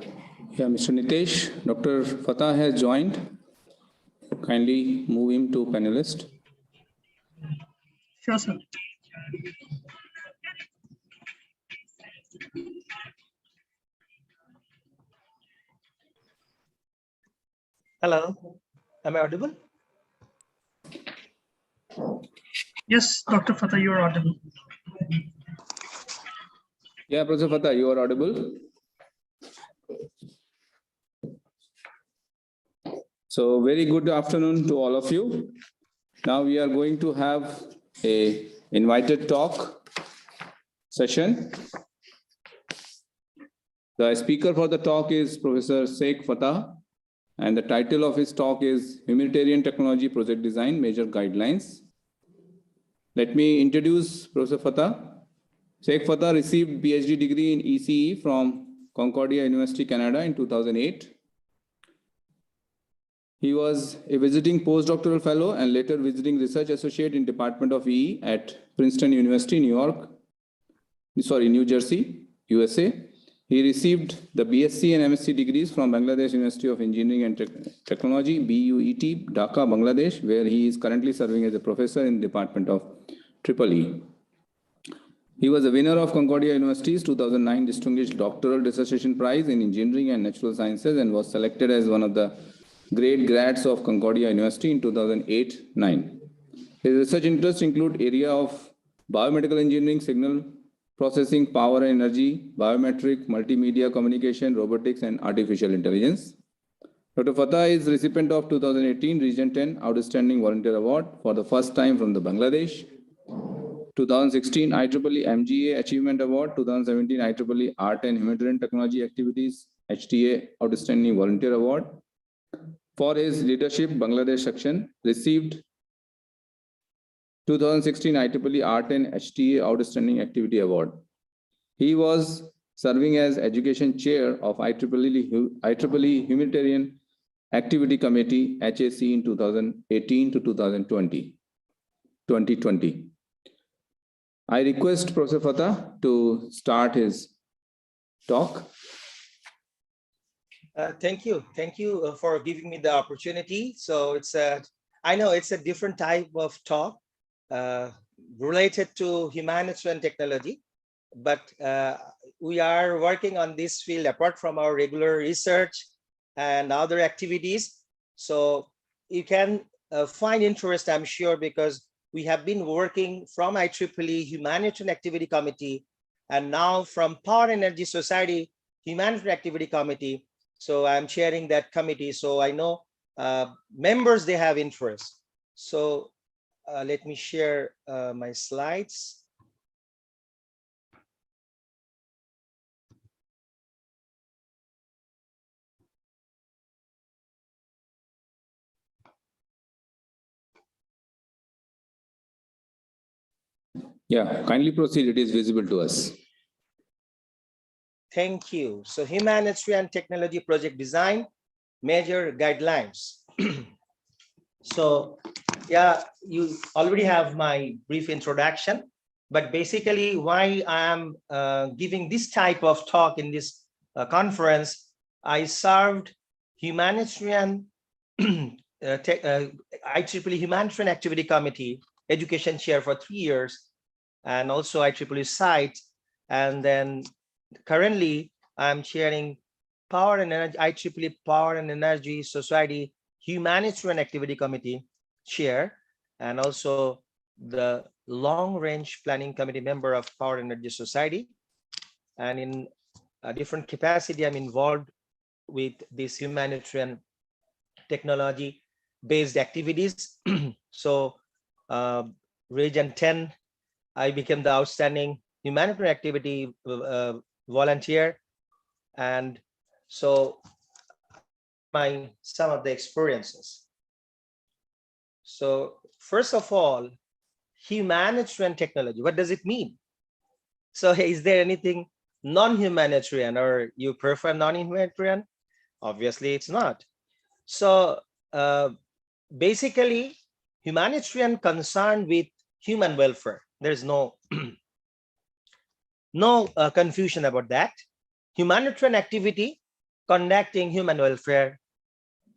Yeah, Mr. Nitesh, Dr. Fattah has joined. Kindly move him to panelist. Sure, sir. Hello, am I audible? Yes, Dr. Fattah, you are audible. Yeah, Professor Fattah, you are audible. So very good afternoon to all of you. Now we are going to have a invited talk session. The speaker for the talk is Professor Shaikh Fattah, and the title of his talk is Humanitarian Technology Project Design Major Guidelines. Let me introduce Professor Fattah. Shaikh Fattah received PhD degree in ECE from Concordia University, Canada in 2008. He was a visiting postdoctoral fellow and later visiting research associate in Department of EE at Princeton University, New Jersey, USA. He received the BSc and MSc degrees from Bangladesh University of Engineering and Technology, BUET, Dhaka, Bangladesh, where he is currently serving as a professor in the Department of EE. He was a winner of Concordia University's 2009 Distinguished Doctoral Dissertation Prize in Engineering and Natural Sciences and was selected as one of the great grads of Concordia University in 2008-9. His research interests include area of biomedical engineering, signal processing, power and energy, biometric, multimedia communication, robotics, and artificial intelligence. Dr. Fattah is recipient of 2018 Region 10 Outstanding Volunteer Award for the first time from the Bangladesh. 2016 IEEE MGA Achievement Award, 2017 IEEE Art and Humanitarian Technology Activities HTA Outstanding Volunteer Award. For his leadership, Bangladesh section received 2016 IEEE Art and HTA Outstanding Activity Award. He was serving as Education Chair of IEEE Humanitarian Activity Committee HAC in 2018 to 2020. I request Professor Fattah to start his talk. Thank you for giving me the opportunity. So I know it's a different type of talk related to humanitarian technology, but we are working on this field apart from our regular research and other activities. So you can find interest, I'm sure, because we have been working from IEEE Humanitarian Activity Committee and now from Power and Energy Society Humanitarian Activity Committee. So I'm chairing that committee. So I know members, they have interest. So let me share my slides. Yeah, kindly proceed. It is visible to us. Thank you. So Humanitarian Technology Project Design Major Guidelines. So yeah, you already have my brief introduction, but basically why I am giving this type of talk in this conference, I served Humanitarian IEEE Humanitarian Activity Committee Education Chair for 3 years, and also IEEE Site, and then currently I'm chairing Power and Energy, IEEE Power and Energy Society Humanitarian Activity Committee Chair, and also the Long Range Planning Committee member of Power and Energy Society. And in a different capacity, I'm involved with this humanitarian technology based activities. So Region 10, I became the outstanding humanitarian activity volunteer. And so some of the experiences. So first of all, humanitarian technology, what does it mean? So is there anything non-humanitarian, or you prefer non-humanitarian? Obviously it's not. So basically humanitarian concerned with human welfare. There's no confusion about that. Humanitarian activity conducting human welfare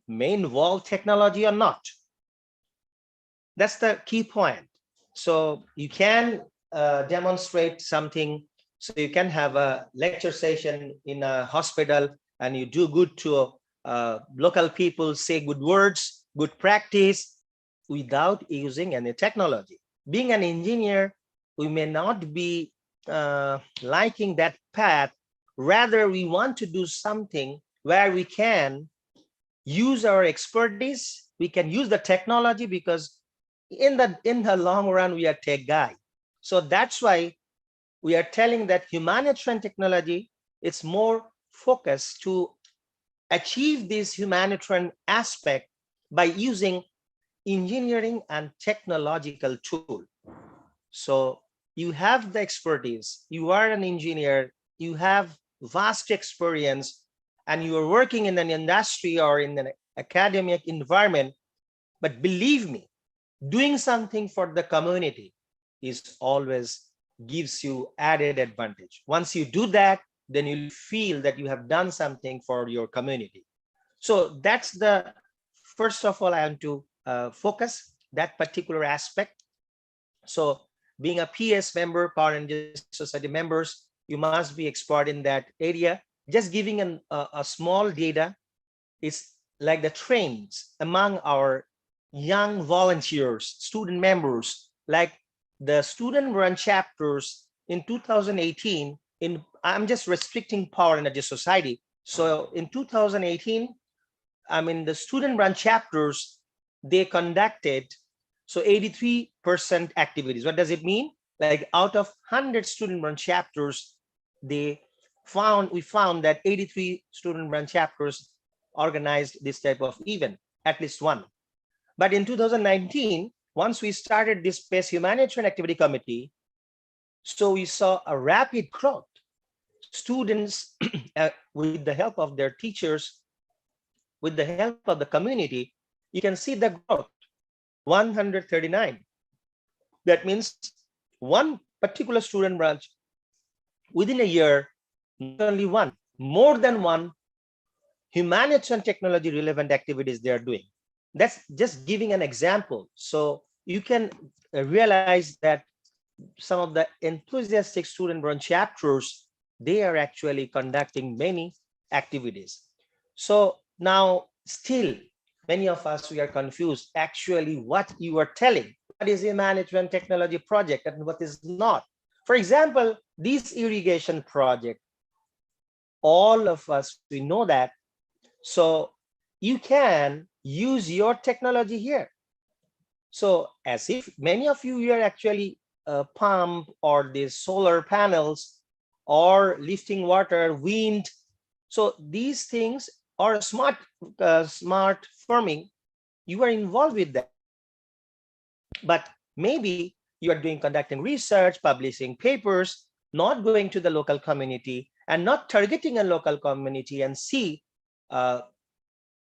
may involve technology or not. That's the key point. So you can demonstrate something. So you can have a lecture session in a hospital and you do good to local people, say good words, good practice without using any technology. Being an engineer, we may not be liking that path. Rather, we want to do something where we can use our expertise, we can use the technology, because in the long run, we are tech guy. So that's why we are telling that humanitarian technology, it's more focused to achieve this humanitarian aspect by using engineering and technological tool. So you have the expertise, you are an engineer, you have vast experience, and you are working in an industry or in an academic environment. But believe me, doing something for the community is always gives you added advantage. Once you do that, then you feel that you have done something for your community. So that's the first of all, I want to focus that particular aspect. So being a PS member, Power and Justice Society members, you must be expert in that area. Just giving a small data is like the trends among our young volunteers, student members, like the student run chapters in 2018. I'm just restricting Power and Energy Society. So in 2018, I mean, the student run chapters, they conducted so 83% activities. What does it mean? Like out of 100 student run chapters, we found that 83 student run chapters organized this type of event, at least one. But in 2019, once we started this PACE Humanitarian Activity Committee, so we saw a rapid growth. Students, with the help of their teachers, with the help of the community, you can see the growth, 139. That means one particular student branch within a year, not only one, more than one humanitarian technology relevant activities they are doing. That's just giving an example. So you can realize that some of the enthusiastic student run chapters, they are actually conducting many activities. So now still many of us, we are confused actually what you are telling. What is a management technology project and what is not? For example, this irrigation project, all of us, we know that. So you can use your technology here. So as if many of you are actually pump or these solar panels or lifting water, wind. So these things are smart farming. You are involved with that. But maybe you are conducting research, publishing papers, not going to the local community and not targeting a local community and see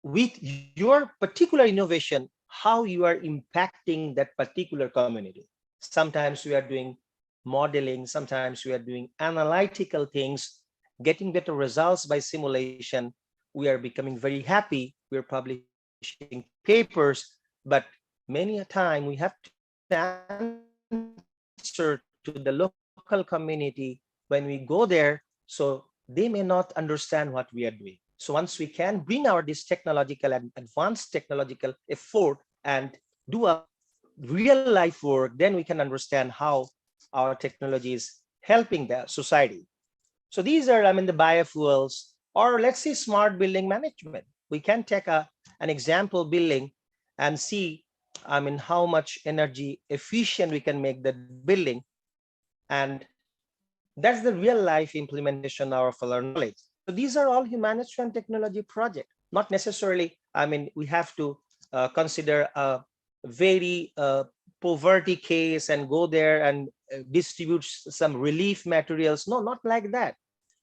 with your particular innovation, how you are impacting that particular community. Sometimes we are doing modeling, sometimes we are doing analytical things, getting better results by simulation. We are becoming very happy. We're publishing papers, but many a time we have to answer to the local community when we go there, so they may not understand what we are doing. So once we can bring this technological and advanced technological effort and do a real life work, then we can understand how our technology is helping the society. So these are, the biofuels, or let's say smart building management. We can take an example building and see, how much energy efficient we can make the building. And that's the real life implementation of our knowledge. So these are all humanitarian technology projects. Not necessarily, we have to consider a very poverty case and go there and distribute some relief materials. No, not like that.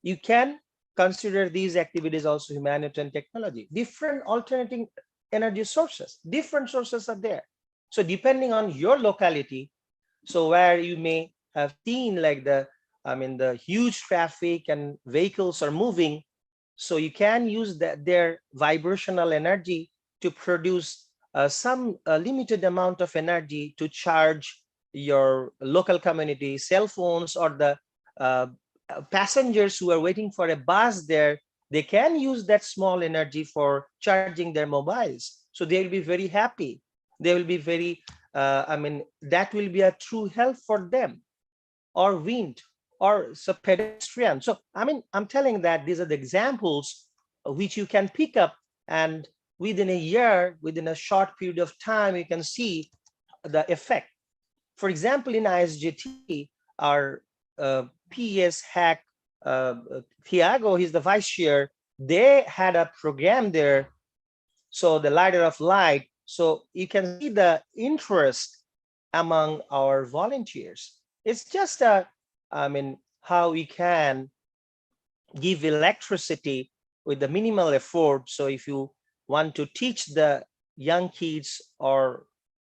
You can consider these activities also humanitarian technology. Different alternating energy sources, different sources are there. So depending on your locality, so where you may have seen like the huge traffic and vehicles are moving, So you can use their vibrational energy to produce some limited amount of energy to charge your local community cell phones, or the passengers who are waiting for a bus there. They can use that small energy for charging their mobiles. So they will be very happy. They will be very, that will be a true help for them. Or wind, or pedestrian. So, I'm telling that these are the examples which you can pick up, and within a year, within a short period of time, you can see the effect. For example, in ISGT, our PES hack, Thiago, he's the vice chair, they had a program there. So the Lighter of Light. So you can see the interest among our volunteers. It's just how we can give electricity with the minimal effort. So if you want to teach the young kids or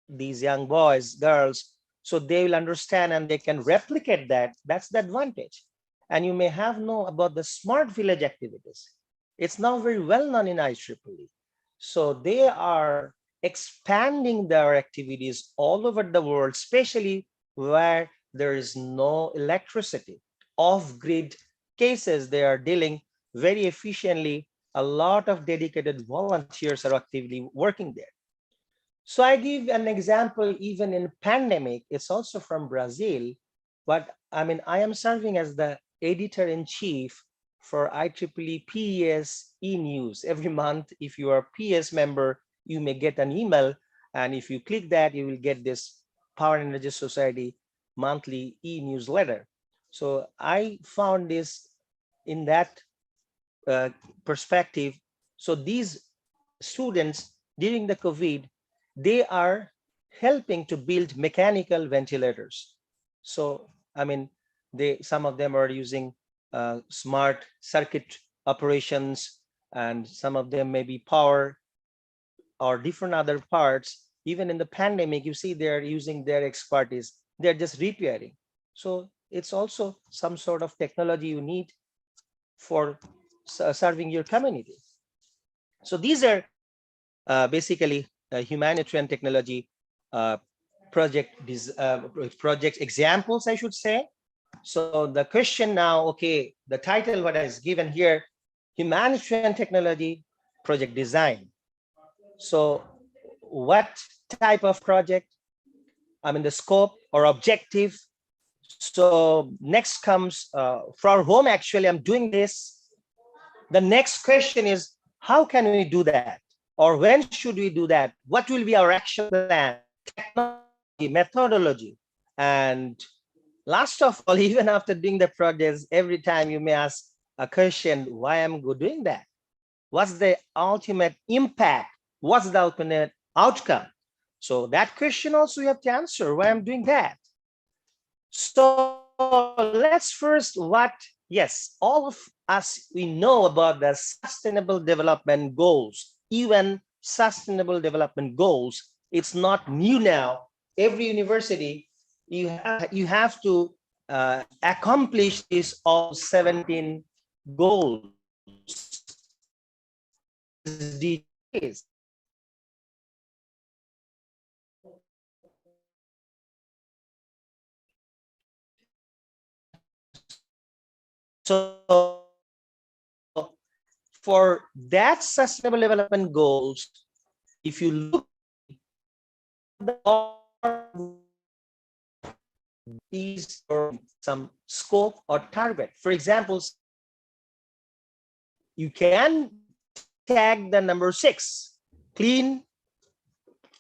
these young boys, girls, so they will understand and they can replicate that. That's the advantage. And you may have known about the smart village activities. It's now very well known in IEEE. So they are expanding their activities all over the world, especially where there is no electricity. Off-grid cases, they are dealing very efficiently. A lot of dedicated volunteers are actively working there. So I give an example, even in pandemic, it's also from Brazil, but I am serving as the editor-in-chief for IEEE PES e-news. Every month, if you are a PES member, you may get an email. And if you click that, you will get this Power and Energy Society monthly e-newsletter. So I found this in that perspective. So these students during the COVID, they are helping to build mechanical ventilators. So, some of them are using smart circuit operations, and some of them may be power or different other parts. Even in the pandemic, you see they're using their expertise. They're just repairing. So it's also some sort of technology you need for serving your community. So these are basically humanitarian technology project examples, I should say. So the question now, okay, the title what is given here, humanitarian technology project design. So what type of project? The scope or objective. So next comes from home, actually, I'm doing this. The next question is, how can we do that? Or when should we do that? What will be our action plan, technology, methodology? And last of all, even after doing the projects, every time you may ask a question, why am I doing that? What's the ultimate impact? What's the ultimate outcome? So that question also you have to answer, why I'm doing that. So let's first yes, all of us, we know about the Sustainable Development Goals, UN Sustainable Development Goals. It's not new now. Every university, you have to accomplish these all 17 goals. SDGs. So for that Sustainable Development Goals, if you look is some scope or target. For example, you can tag the number 6, clean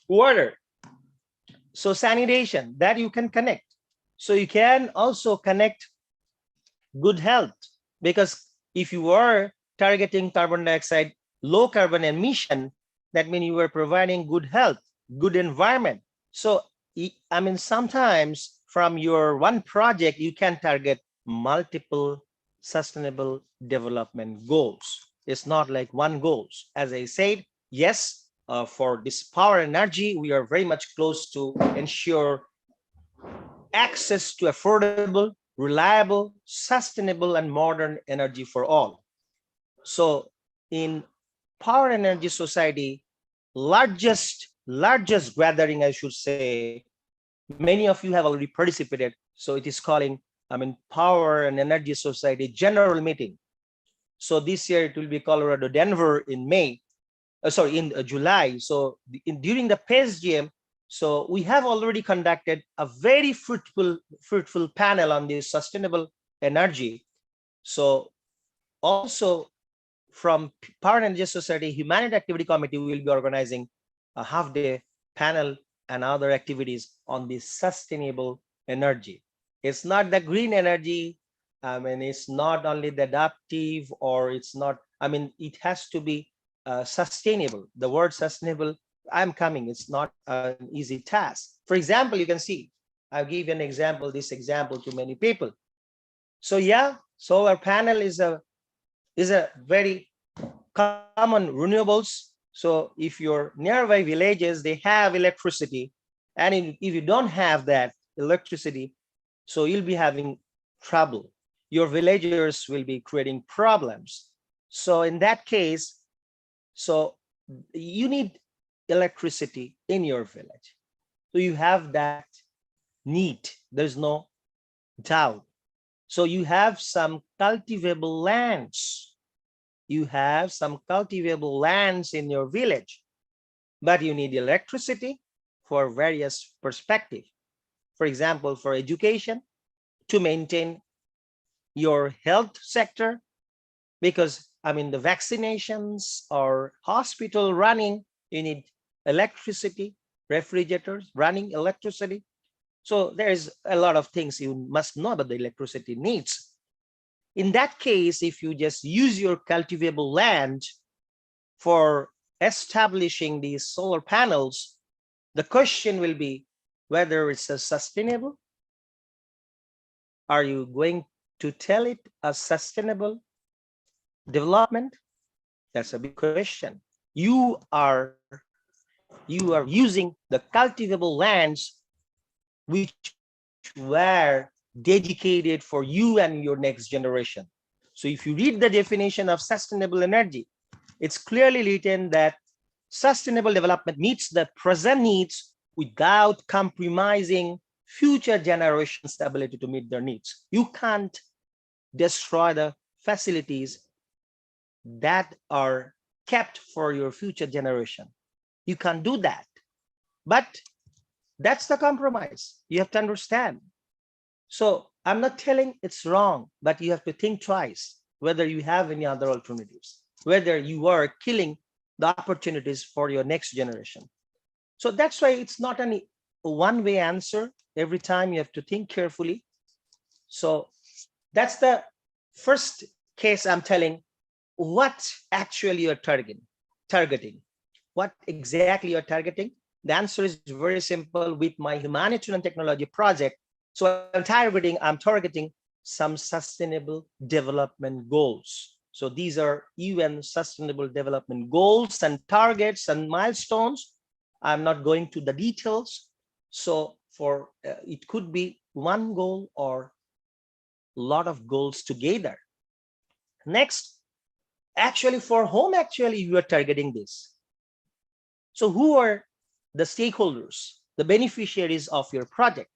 water. So sanitation, that you can connect. So you can also connect good health, because if you are targeting carbon dioxide, low carbon emission, that means you are providing good health, good environment. So sometimes from your one project, you can target multiple sustainable development goals. It's not like one goals. As I said, yes, for this power energy, we are very much close to ensure access to affordable, reliable, sustainable, and modern energy for all. So in Power and Energy Society, largest gathering, I should say, many of you have already participated. So it is calling, Power and Energy Society General Meeting. So this year it will be Colorado, Denver in May. In July. So during the PSGM, so we have already conducted a very fruitful panel on this sustainable energy. So also from Power and Energy Society Humanitarian Activity Committee, we will be organizing a half-day panel and other activities on this sustainable energy. It's not the green energy. It's not only the adaptive, or it's not, it has to be sustainable. The word sustainable, it's not an easy task. For example, you can see, I'll give an example, this example to many people. So yeah, solar panel is a very common renewables. So if your nearby villages, they have electricity, and if you don't have that electricity, so you'll be having trouble. Your villagers will be creating problems. So in that case, so you need electricity in your village. So you have that need. There's no doubt. So you have some cultivable lands. You have some cultivable lands in your village, but you need electricity for various perspectives. For example, for education, to maintain your health sector, because the vaccinations or hospital running, you need electricity, refrigerators running electricity. So there's a lot of things you must know about the electricity needs. In that case, if you just use your cultivable land for establishing these solar panels, the question will be whether it's a sustainable. Are you going to tell it a sustainable development? That's a big question. You are using the cultivable lands which were dedicated for you and your next generation. So if you read the definition of sustainable energy, it's clearly written that sustainable development meets the present needs without compromising future generations' ability to meet their needs. You can't destroy the facilities that are kept for your future generation. You can't do that. But that's the compromise. You have to understand. So I'm not telling it's wrong, but you have to think twice whether you have any other alternatives, whether you are killing the opportunities for your next generation. So that's why it's not any one-way answer. Every time you have to think carefully. So that's the first case I'm telling what actually you're targeting. What exactly you're targeting? The answer is very simple. With my humanitarian technology project, so I'm targeting some sustainable development goals. So these are UN sustainable development goals and targets and milestones. I'm not going to the details. So for it could be one goal or a lot of goals together. Next, actually for whom actually you are targeting this? So who are the stakeholders, the beneficiaries of your project?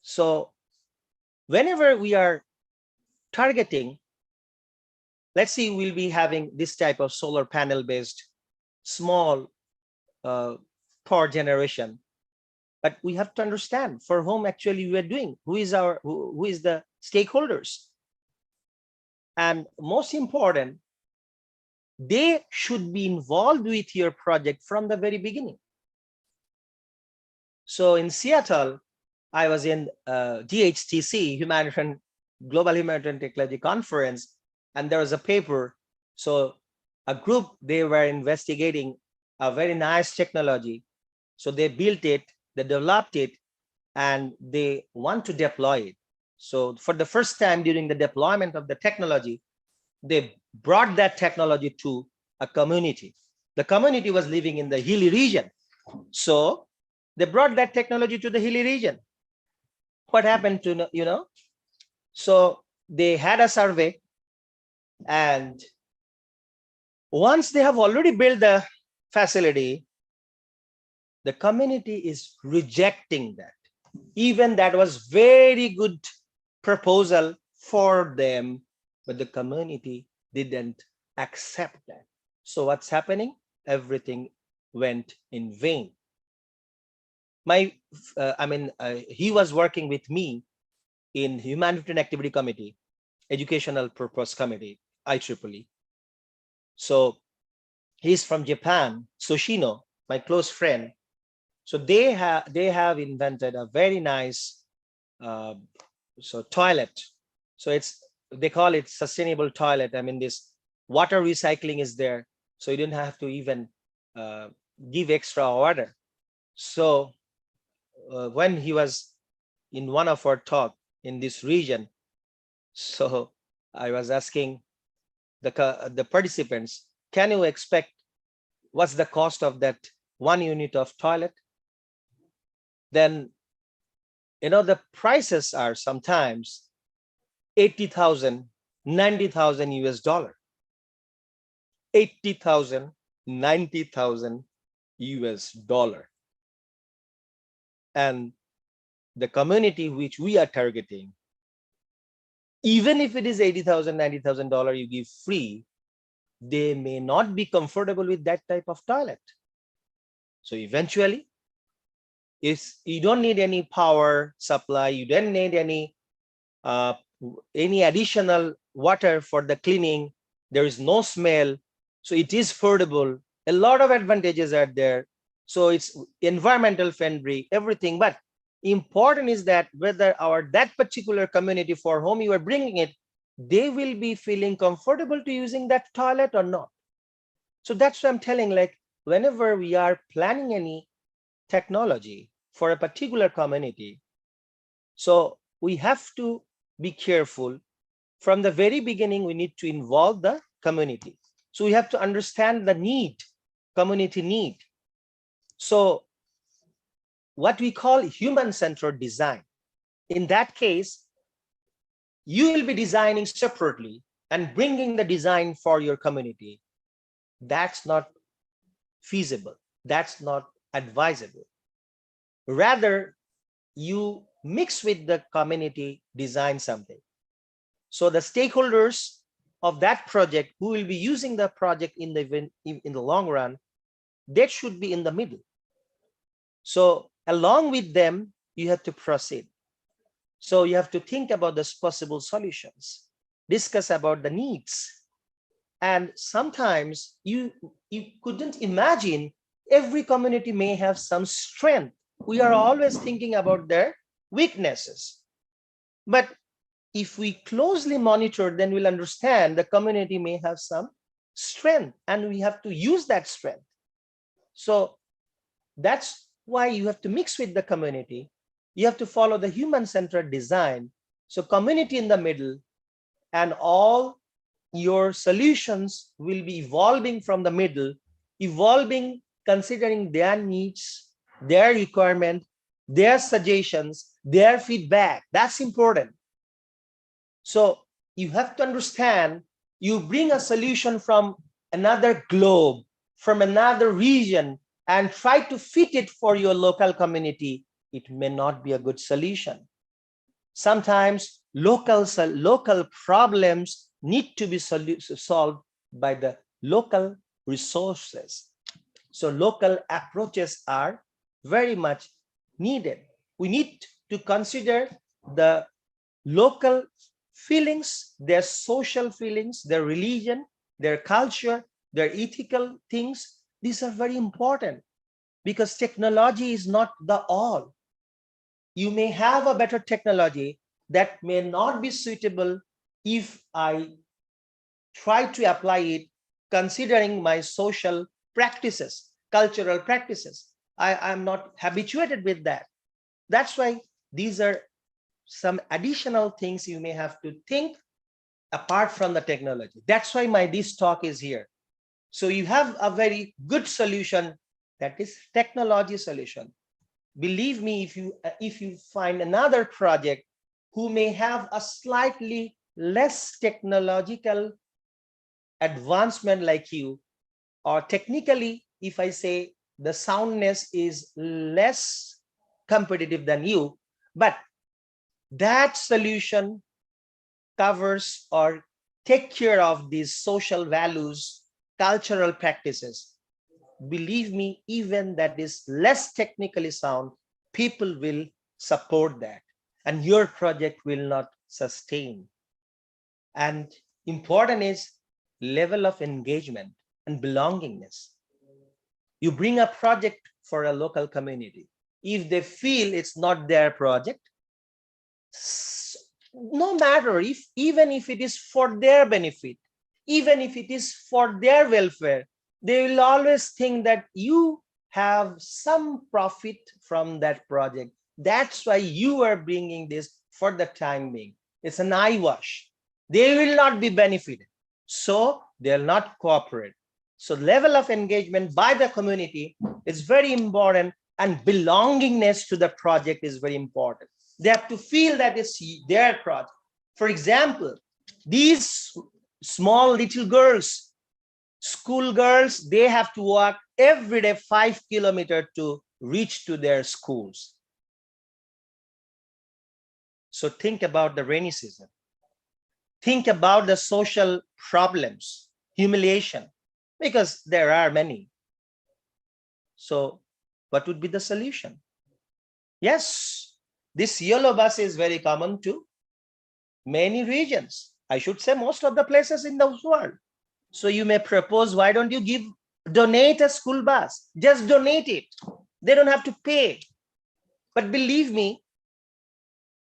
So whenever we are targeting, let's see, we'll be having this type of solar panel based small power generation, but we have to understand for whom actually we are doing, who is the stakeholders. And most important, they should be involved with your project from the very beginning. So in Seattle, I was in DHTC, Global Humanitarian Technology Conference, and there was a paper. So a group, they were investigating a very nice technology. So they built it, they developed it, and they want to deploy it. So for the first time during the deployment of the technology, they brought that technology to a community. The community was living in the hilly region. So they brought that technology to the hilly region. What happened to, so they had a survey, And once they have already built the facility, the community is rejecting that. Even that was very good proposal for them, but the community didn't accept that. So what's happening? Everything went in vain. He was working with me in Humanitarian Activity Committee, Educational Purpose Committee, IEEE. So he's from Japan, Soshino, my close friend. So they have invented a very nice toilet. So they call it sustainable toilet. I mean, this water recycling is there, so you don't have to even give extra water. So when he was in one of our talk in this region, so I was asking the participants, can you expect what's the cost of that 1 unit of toilet? Then, the prices are sometimes 80,000, 90,000 US dollar. 80,000, 90,000 US dollar. And the community which we are targeting, even if it is 80,000, 90,000 dollar you give free, they may not be comfortable with that type of toilet. So eventually, you don't need any power supply, you don't need any additional water for the cleaning, there is no smell, so it is affordable, a lot of advantages are there, so it's environmental friendly, everything. But important is that whether that particular community for whom you are bringing it, they will be feeling comfortable to using that toilet or not. So that's what I'm telling, like, whenever we are planning any technology for a particular community, so we have to be careful. From the very beginning, we need to involve the community. So we have to understand the need, community need. So what we call human-centered design. In that case, you will be designing separately and bringing the design for your community. That's not feasible. That's not advisable. Rather, you mix with the community, design something. So the stakeholders of that project who will be using the project in the long run, that should be in the middle. So along with them, you have to proceed. So you have to think about the possible solutions, discuss about the needs. And sometimes you couldn't imagine every community may have some strength. We are always thinking about their weaknesses. But if we closely monitor, then we'll understand the community may have some strength and we have to use that strength. So that's why you have to mix with the community. You have to follow the human-centered design. So community in the middle, and all your solutions will be evolving from the middle, evolving considering their needs, their requirement, their suggestions, their feedback. That's important. So you have to understand, you bring a solution from another globe, from another region, and try to fit it for your local community. It may not be a good solution. Sometimes local problems need to be solved by the local resources. So local approaches are very much needed. We need to consider the local feelings, their social feelings, their religion, their culture, their ethical things. These are very important because technology is not the all. You may have a better technology that may not be suitable if I try to apply it considering my social practices, cultural practices. I'm not habituated with that. That's why these are some additional things you may have to think apart from the technology. That's why this talk is here. So you have a very good solution, that is technology solution. Believe me, if you find another project who may have a slightly less technological advancement like you, or technically, if I say the soundness is less competitive than you, but that solution covers or take care of these social values, cultural practices. Believe me, even that is less technically sound, people will support that, and your project will not sustain. And important is level of engagement and belongingness. You bring a project for a local community. If they feel it's not their project, no matter if, even if it is for their benefit, even if it is for their welfare, they will always think that you have some profit from that project. That's why you are bringing this for the time being. It's an eyewash. They will not be benefited, so they'll not cooperate. So level of engagement by the community is very important, and belongingness to the project is very important. They have to feel that it's their project. For example, these small little girls, school girls, they have to walk every day 5 kilometers to reach to their schools. So think about the rainy season. Think about the social problems, humiliation, because there are many. So what would be the solution? Yes, this yellow bus is very common to many regions. I should say most of the places in the world. So you may propose, why don't you donate a school bus? Just donate it. They don't have to pay. But believe me,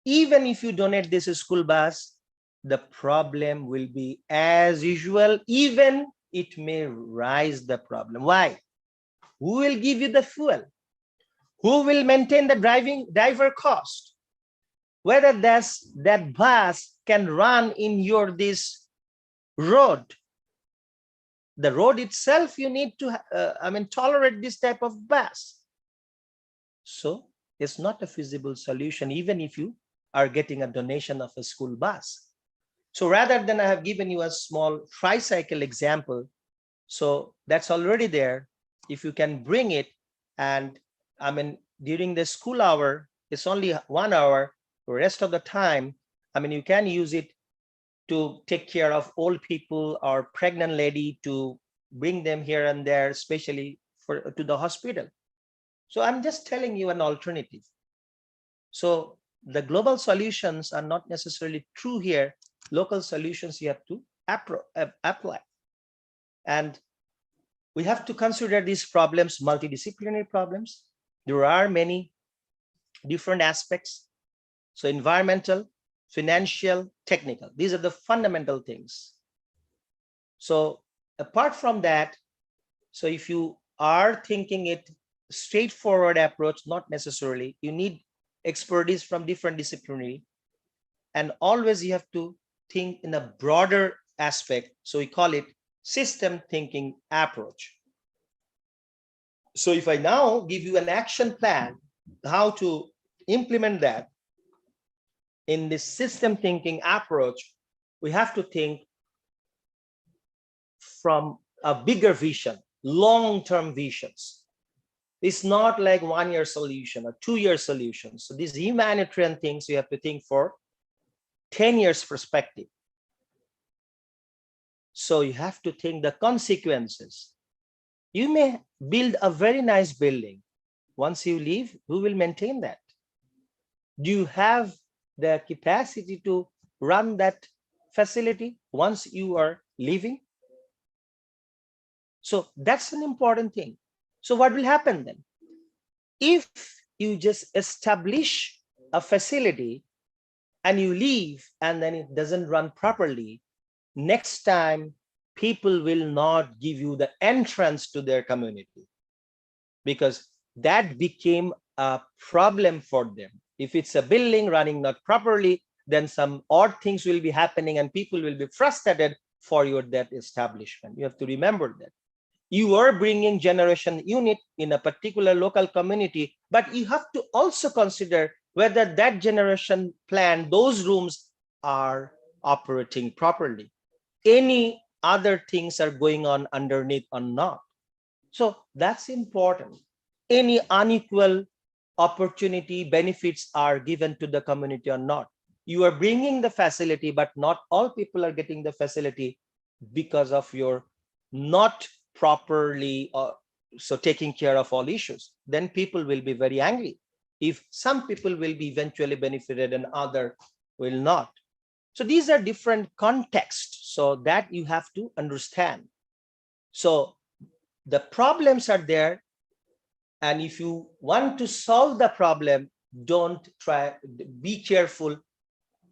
even if you donate this school bus, the problem will be as usual, even it may rise the problem. Why? Who will give you the fuel? Who will maintain the driver cost? Whether that bus can run in your this road. The road itself, you need to tolerate this type of bus. So it's not a feasible solution, even if you are getting a donation of a school bus. So rather than, I have given you a small tricycle example. So that's already there. If you can bring it, and during the school hour, it's only 1 hour. The rest of the time, you can use it to take care of old people or pregnant lady, to bring them here and there, especially to the hospital. So I'm just telling you an alternative. So the global solutions are not necessarily true here. Local solutions you have to apply. And we have to consider these problems multidisciplinary problems. There are many different aspects. So environmental, financial, technical. These are the fundamental things. So apart from that, so if you are thinking it straightforward approach, not necessarily, you need expertise from different disciplinary, and always you have to think in a broader aspect. So we call it system thinking approach. So if I now give you an action plan, how to implement that in this system thinking approach, we have to think from a bigger vision, long-term visions. It's not like 1 year solution or 2 year solution. So these humanitarian things, you have to think for 10 years perspective. So you have to think the consequences. You may build a very nice building. Once you leave, who will maintain that? Do you have the capacity to run that facility once you are leaving? So that's an important thing. So what will happen then? If you just establish a facility and you leave and then it doesn't run properly, next time people will not give you the entrance to their community, because that became a problem for them. If it's a building running not properly, then some odd things will be happening and people will be frustrated for that establishment. You have to remember that. You are bringing generation unit in a particular local community, but you have to also consider whether that generation plan, those rooms are operating properly. Any other things are going on underneath or not. So that's important. Any unequal opportunity benefits are given to the community or not. You are bringing the facility, but not all people are getting the facility because of your not properly so taking care of all issues. Then people will be very angry if some people will be eventually benefited and other will not. So these are different contexts, so that you have to understand. So the problems are there, and if you want to solve the problem, don't try, be careful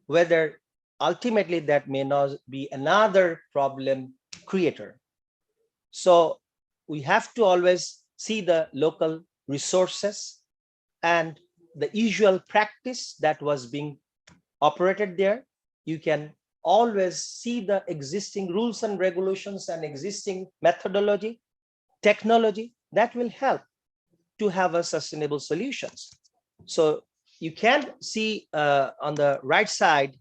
whether ultimately that may not be another problem creator. So we have to always see the local resources and the usual practice that was being operated there. You can always see the existing rules and regulations and existing methodology, technology that will help to have a sustainable solutions. So you can see on the right side,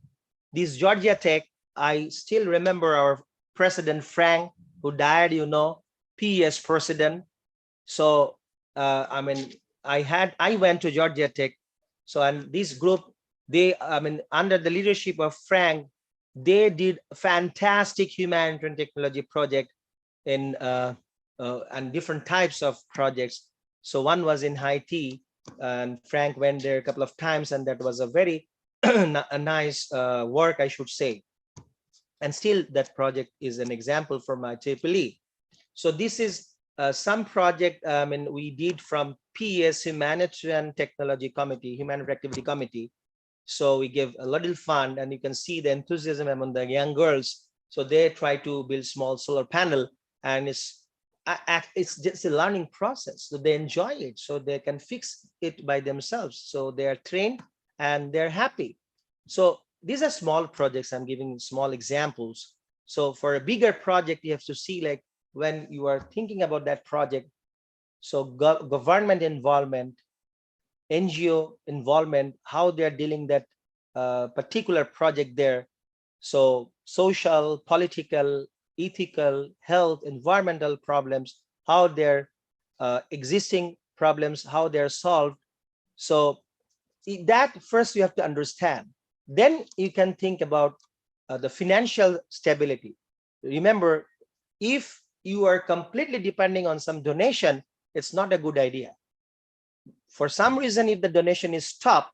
this Georgia Tech. I still remember our President Frank, who died, PES president. So I mean, I went to Georgia Tech. So, and this group, they, under the leadership of Frank, they did a fantastic humanitarian technology project in and different types of projects. So one was in Haiti, and Frank went there a couple of times, and that was a very a nice work, I should say. And still that project is an example for my IEEE. So this is some project we did from PES Humanitarian Technology Committee, Humanitarian Activity Committee. So we give a little fund, and you can see the enthusiasm among the young girls. So they try to build small solar panel, and it's just a learning process. So they enjoy it, so they can fix it by themselves. So they are trained and they're happy. So these are small projects. I'm giving small examples. So for a bigger project, you have to see, like, when you are thinking about that project, so government involvement, NGO involvement, how they're dealing that particular project there. So social, political, ethical, health, environmental problems, how their existing problems, how they're solved. So that first you have to understand. Then you can think about the financial stability. Remember, if you are completely depending on some donation, it's not a good idea. For some reason, if the donation is stopped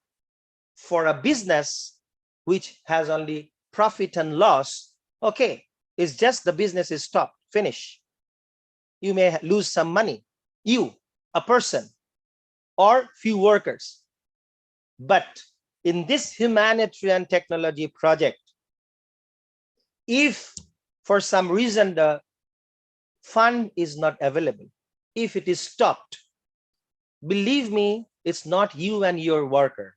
for a business which has only profit and loss, okay, it's just the business is stopped, finish. You may lose some money, you, a person, or few workers. But in this humanitarian technology project, if for some reason the fund is not available, if it is stopped, believe me, it's not you and your worker.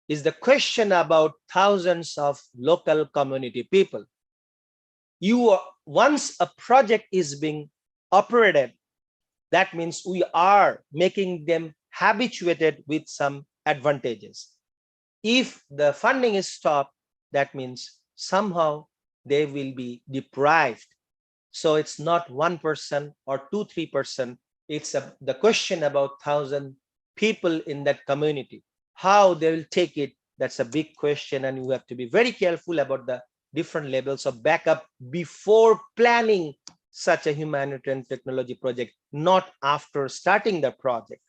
It's the question about thousands of local community people. Once a project is being operated, that means we are making them habituated with some advantages. If the funding is stopped, that means somehow they will be deprived. So it's not 1% or 2-3%. It's the question about 1,000 people in that community. How they will take it, that's a big question, and you have to be very careful about the different levels of backup before planning such a humanitarian technology project, not after starting the project.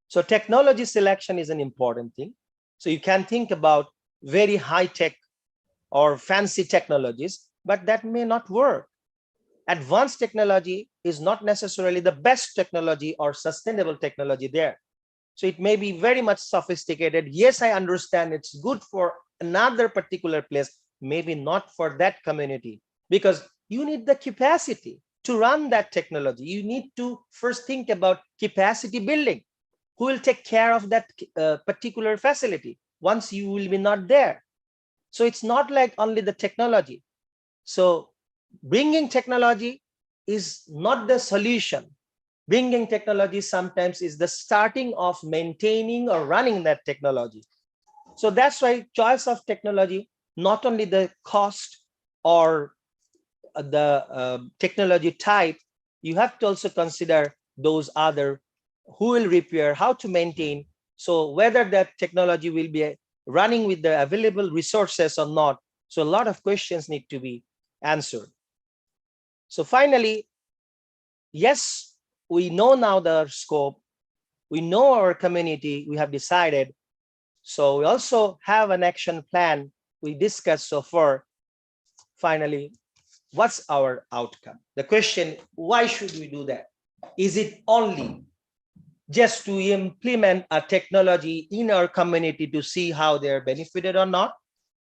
So technology selection is an important thing. So you can think about very high-tech or fancy technologies, but that may not work. Advanced technology is not necessarily the best technology or sustainable technology there. So it may be very much sophisticated. Yes, I understand it's good for another particular place, maybe not for that community, because you need the capacity to run that technology. You need to first think about capacity building. Who will take care of that particular facility once you will be not there? So it's not like only the technology. So bringing technology is not the solution. Bringing technology sometimes is the starting of maintaining or running that technology. So that's why choice of technology, not only the cost or technology type, you have to also consider those other who will repair, how to maintain. So whether that technology will be running with the available resources or not. So a lot of questions need to be answered. So finally, yes, we know now the scope, we know our community, we have decided. So we also have an action plan we discussed so far. Finally, what's our outcome? The question, why should we do that? Is it only just to implement a technology in our community to see how they're benefited or not,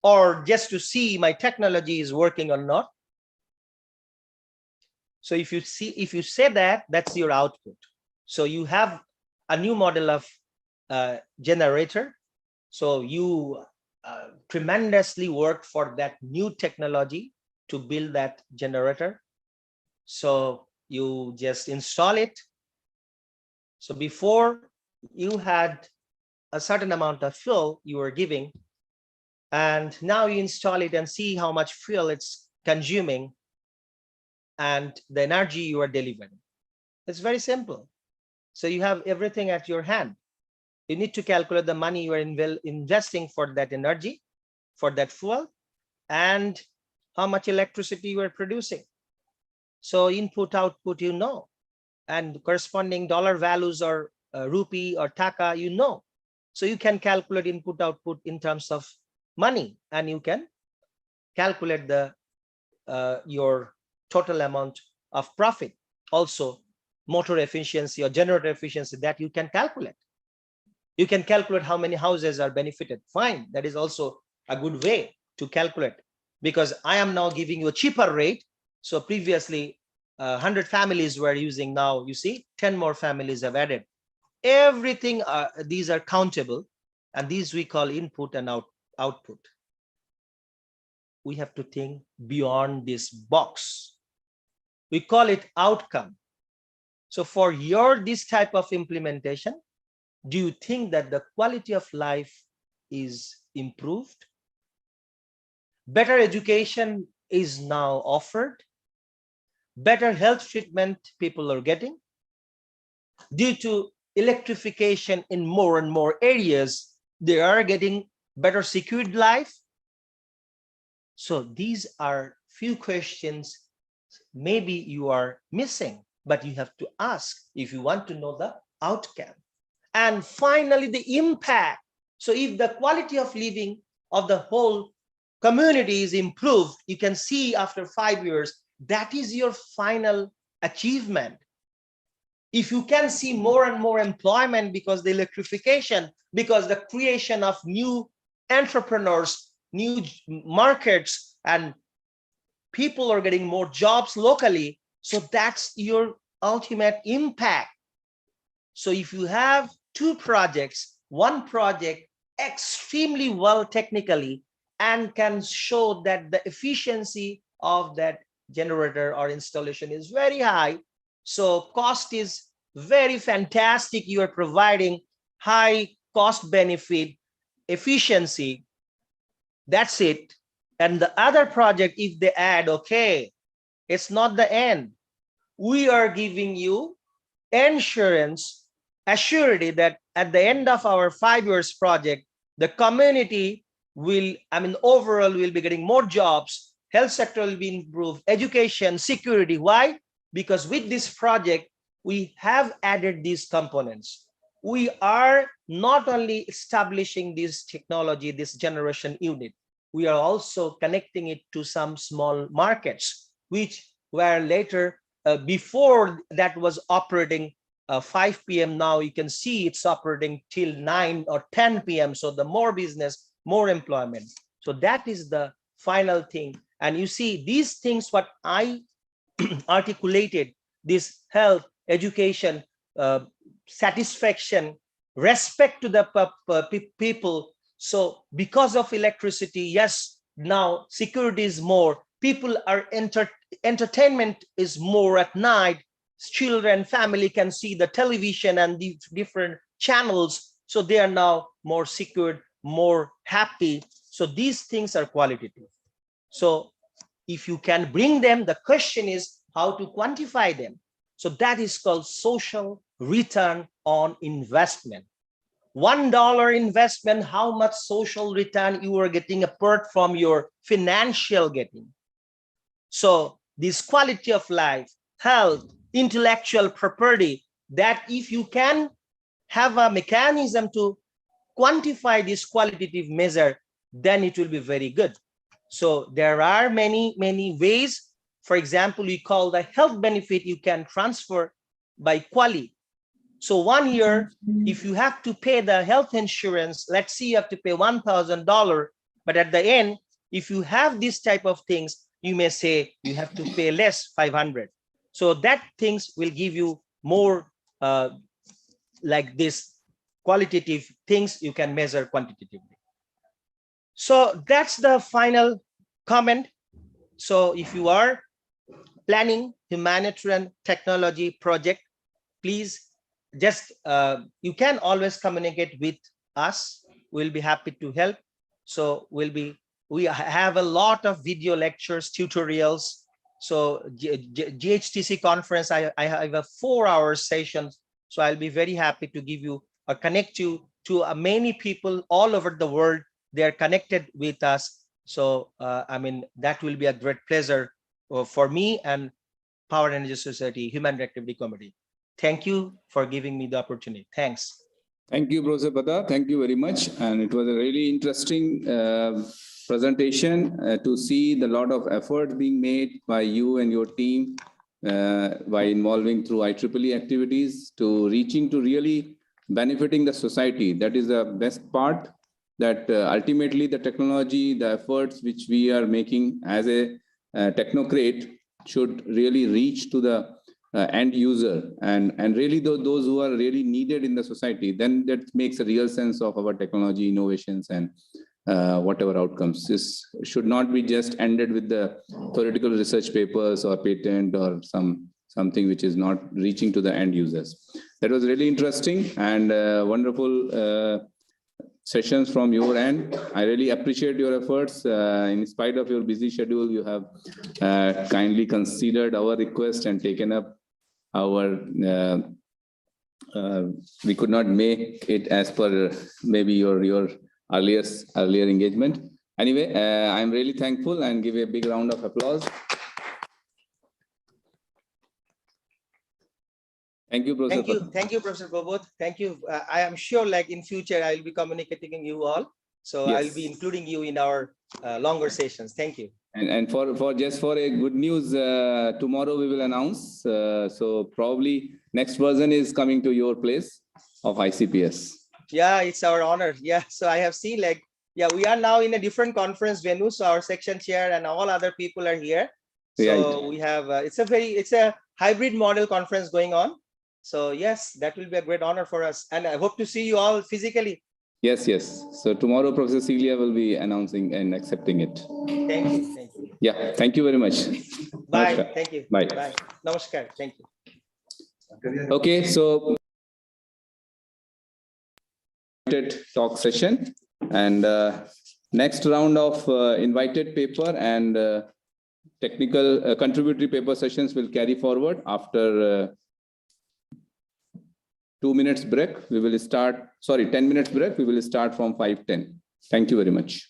or just to see my technology is working or not? So if you say that, that's your output. So you have a new model of generator. So you tremendously worked for that new technology to build that generator. So you just install it. So before you had a certain amount of fuel you were giving, and now you install it and see how much fuel it's consuming and the energy you are delivering. It's very simple. So you have everything at your hand. You need to calculate the money you are investing for that energy, for that fuel, and how much electricity you are producing. So input, output, you know, and corresponding dollar values or rupee or taka, you know. So you can calculate input, output in terms of money, and you can calculate the your total amount of profit. Also, motor efficiency or generator efficiency, that you can calculate. You can calculate how many houses are benefited. Fine, that is also a good way to calculate, because I am now giving you a cheaper rate. So previously 100 families were using, now you see 10 more families have added. Everything, these are countable, and these we call input and output. We have to think beyond this box. We call it outcome. So for this type of implementation, do you think that the quality of life is improved? Better education is now offered. Better health treatment people are getting. Due to electrification in more and more areas, they are getting better secured life. So these are few questions maybe you are missing, but you have to ask if you want to know the outcome. And finally, the impact. So if the quality of living of the whole community is improved, you can see after 5 years, that is your final achievement. If you can see more and more employment because the electrification, because the creation of new entrepreneurs, new markets, and people are getting more jobs locally, so that's your ultimate impact. So if you have 2 projects, one project extremely well technically and can show that the efficiency of that generator or installation is very high, so cost is very fantastic, you are providing high cost benefit efficiency, that's it. And the other project, if they add, okay, it's not the end. We are giving you insurance, assurity that at the end of our 5 years project, the community will, overall will be getting more jobs, health sector will be improved, education, security. Why? Because with this project, we have added these components. We are not only establishing this technology, this generation unit, we are also connecting it to some small markets, which were later, before that was operating 5 p.m. Now you can see it's operating till 9 or 10 p.m. So the more business, more employment. So that is the final thing. And you see these things, what I articulated, this health, education, satisfaction, respect to the people. So because of electricity, yes, now security is more, people are entertainment is more at night, children, family can see the television and the different channels, so they are now more secured, more happy. So these things are qualitative. So if you can bring them, the question is how to quantify them. So that is called social return on investment. $1 investment, how much social return you are getting apart from your financial getting. So this quality of life, health, intellectual property, that if you can have a mechanism to quantify this qualitative measure, then it will be very good. So there are many ways. For example, we call the health benefit you can transfer by QALY. So 1 year, if you have to pay the health insurance, let's see, you have to pay $1,000, but at the end, if you have this type of things, you may say you have to pay less, 500. So that things will give you more like this qualitative things you can measure quantitatively. So that's the final comment. So if you are planning humanitarian technology project, please just you can always communicate with us. We'll be happy to help. So we have a lot of video lectures, tutorials. So GHTC conference, I have a 4-hour session. So I'll be very happy to give you or connect you to many people all over the world. They're connected with us. So I mean, that will be a great pleasure for me and Power Energy Society Human Activity Committee. Thank you for giving me the opportunity. Thanks. Thank you, Professor Fattah. Thank you very much. And it was a really interesting presentation to see the lot of effort being made by you and your team by involving through IEEE activities to reaching to really benefiting the society. That is the best part, that ultimately the technology, the efforts which we are making as a technocrat should really reach to the end user and really those who are really needed in the society. Then that makes a real sense of our technology innovations and whatever outcomes. This should not be just ended with the theoretical research papers or patent or something which is not reaching to the end users. That was really interesting and wonderful sessions from your end. I really appreciate your efforts. In spite of your busy schedule, you have kindly considered our request and taken up our, we could not make it as per maybe your earlier engagement. Anyway, I'm really thankful and give a big round of applause. Thank you, Professor. Thank you, Professor Bobot. Thank you. I am sure, like in future, I will be communicating you all. So yes. I'll be including you in our longer sessions. Thank you. And for a good news, tomorrow we will announce. So probably next version is coming to your place of ICPS. Yeah, it's our honor. Yeah. So I have seen like, yeah, we are now in a different conference venue. So our section chair and all other people are here. So right. We have it's a hybrid model conference going on. So yes, that will be a great honor for us. And I hope to see you all physically. Yes. So tomorrow, Professor Celia will be announcing and accepting it. Thank you. Thank you. Yeah, thank you very much. Bye. Namaskar. Thank you. Bye. Bye. Namaskar. Thank you. Okay, so talk session and next round of invited paper and technical contributory paper sessions will carry forward after 2 minutes break. We will start, 10 minutes break. We will start from 5:10. Thank you very much.